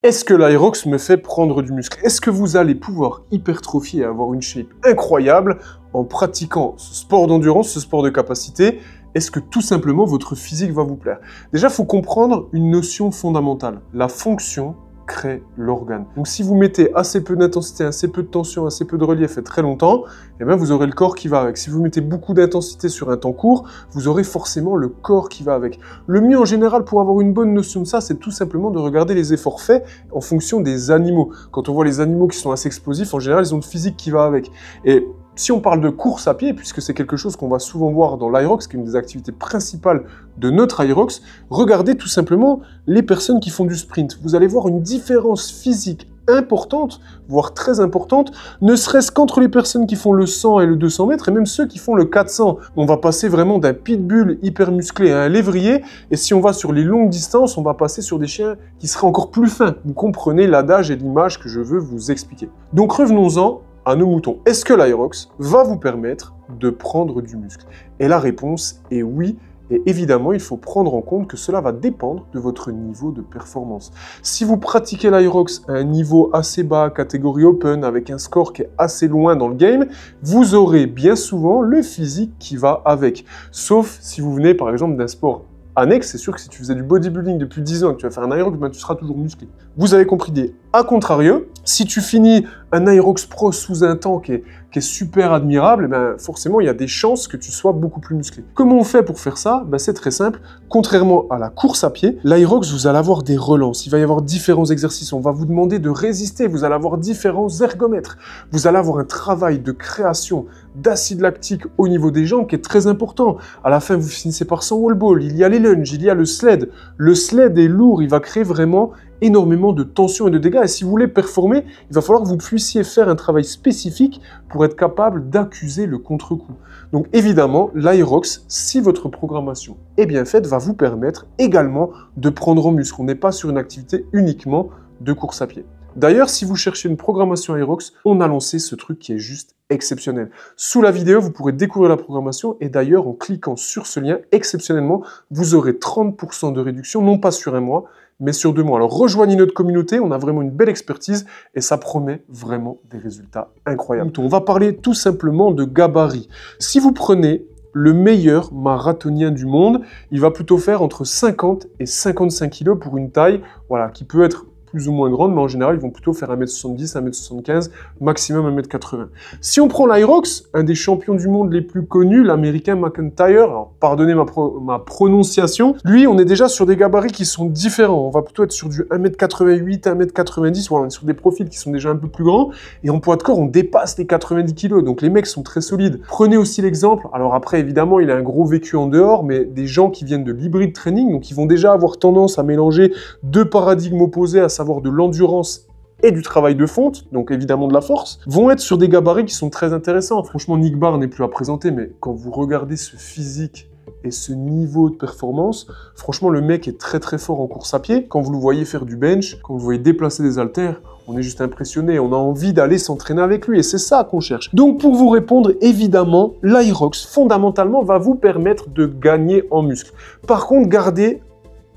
Est-ce que l'Aerox me fait prendre du muscle? Est-ce que vous allez pouvoir hypertrophier et avoir une shape incroyable en pratiquant ce sport d'endurance, ce sport de capacité? Est-ce que tout simplement votre physique va vous plaire? Déjà, il faut comprendre une notion fondamentale. La fonction crée l'organe. Donc si vous mettez assez peu d'intensité, assez peu de tension, assez peu de relief et très longtemps, eh bien vous aurez le corps qui va avec. Si vous mettez beaucoup d'intensité sur un temps court, vous aurez forcément le corps qui va avec. Le mieux en général pour avoir une bonne notion de ça, c'est tout simplement de regarder les efforts faits en fonction des animaux. Quand on voit les animaux qui sont assez explosifs, en général, ils ont le physique qui va avec. Et si on parle de course à pied, puisque c'est quelque chose qu'on va souvent voir dans l'Aerox, qui est une des activités principales de notre Aerox, regardez tout simplement les personnes qui font du sprint. Vous allez voir une différence physique importante, voire très importante, ne serait-ce qu'entre les personnes qui font le 100 et le 200 mètres, et même ceux qui font le 400. On va passer vraiment d'un pitbull hyper musclé à un lévrier, et si on va sur les longues distances, on va passer sur des chiens qui seraient encore plus fins. Vous comprenez l'adage et l'image que je veux vous expliquer. Donc revenons-en à nos moutons. Est-ce que l'Aerox va vous permettre de prendre du muscle? Et la réponse est oui. Et évidemment, il faut prendre en compte que cela va dépendre de votre niveau de performance. Si vous pratiquez l'Aerox à un niveau assez bas, catégorie open, avec un score qui est assez loin dans le game, vous aurez bien souvent le physique qui va avec. Sauf si vous venez par exemple d'un sport annexe, c'est sûr que si tu faisais du bodybuilding depuis 10 ans et que tu vas faire un Aerox, ben tu seras toujours musclé. Vous avez compris l'idée. A contrario, si tu finis un Aerox Pro sous un temps qui est super admirable, ben forcément, il y a des chances que tu sois beaucoup plus musclé. Comment on fait pour faire ça? Ben c'est très simple. Contrairement à la course à pied, l'Aerox, vous allez avoir des relances. Il va y avoir différents exercices. On va vous demander de résister. Vous allez avoir différents ergomètres. Vous allez avoir un travail de création d'acide lactique au niveau des jambes qui est très important. À la fin, vous finissez par 100 wall ball. Il y a les lunges, il y a le sled. Le sled est lourd. Il va créer vraiment énormément de tension et de dégâts. Et si vous voulez performer, il va falloir que vous puissiez faire un travail spécifique pour être capable d'accuser le contre-coup. Donc évidemment, l'Aerox, si votre programmation est bien faite, va vous permettre également de prendre en muscle. On n'est pas sur une activité uniquement de course à pied. D'ailleurs, si vous cherchez une programmation Aerox, on a lancé ce truc qui est juste exceptionnel. Sous la vidéo, vous pourrez découvrir la programmation et d'ailleurs, en cliquant sur ce lien, exceptionnellement, vous aurez 30% de réduction, non pas sur un mois, mais sur 2 mois. Alors rejoignez notre communauté, on a vraiment une belle expertise et ça promet vraiment des résultats incroyables. On va parler tout simplement de gabarit. Si vous prenez le meilleur marathonien du monde, il va plutôt faire entre 50 et 55 kg pour une taille, voilà, qui peut être plus ou moins grande, mais en général, ils vont plutôt faire 1m70, 1m75, maximum 1m80. Si on prend l'Aerox, un des champions du monde les plus connus, l'américain McIntyre, alors pardonnez ma prononciation, lui, on est déjà sur des gabarits qui sont différents. On va plutôt être sur du 1m88, 1m90, voilà, on est sur des profils qui sont déjà un peu plus grands, et en poids de corps, on dépasse les 90 kg, donc les mecs sont très solides. Prenez aussi l'exemple, alors après, évidemment, il a un gros vécu en dehors, mais des gens qui viennent de l'hybrid training, donc ils vont déjà avoir tendance à mélanger deux paradigmes opposés, à savoir de l'endurance et du travail de fonte, donc évidemment de la force, vont être sur des gabarits qui sont très intéressants. Franchement, Nick Barr n'est plus à présenter, mais quand vous regardez ce physique et ce niveau de performance, franchement, le mec est très très fort en course à pied. Quand vous le voyez faire du bench, quand vous le voyez déplacer des haltères, on est juste impressionné, on a envie d'aller s'entraîner avec lui et c'est ça qu'on cherche. Donc pour vous répondre, évidemment, l'Aerox, fondamentalement, va vous permettre de gagner en muscle. Par contre, gardez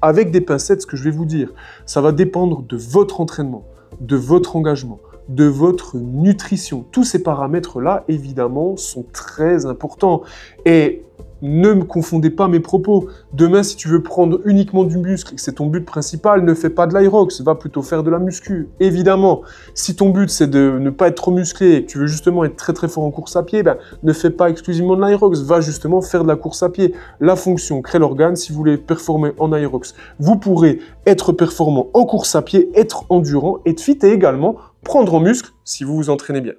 avec des pincettes ce que je vais vous dire. Ça va dépendre de votre entraînement, de votre engagement, de votre nutrition. Tous ces paramètres-là, évidemment, sont très importants. Et ne me confondez pas mes propos. Demain, si tu veux prendre uniquement du muscle et que c'est ton but principal, ne fais pas de l'Aerox, va plutôt faire de la muscu, évidemment. Si ton but, c'est de ne pas être trop musclé et que tu veux justement être très très fort en course à pied, ben, ne fais pas exclusivement de l'Aerox, va justement faire de la course à pied. La fonction crée l'organe. Si vous voulez performer en Aerox, vous pourrez être performant en course à pied, être endurant, être fit et également prendre en muscle si vous vous entraînez bien.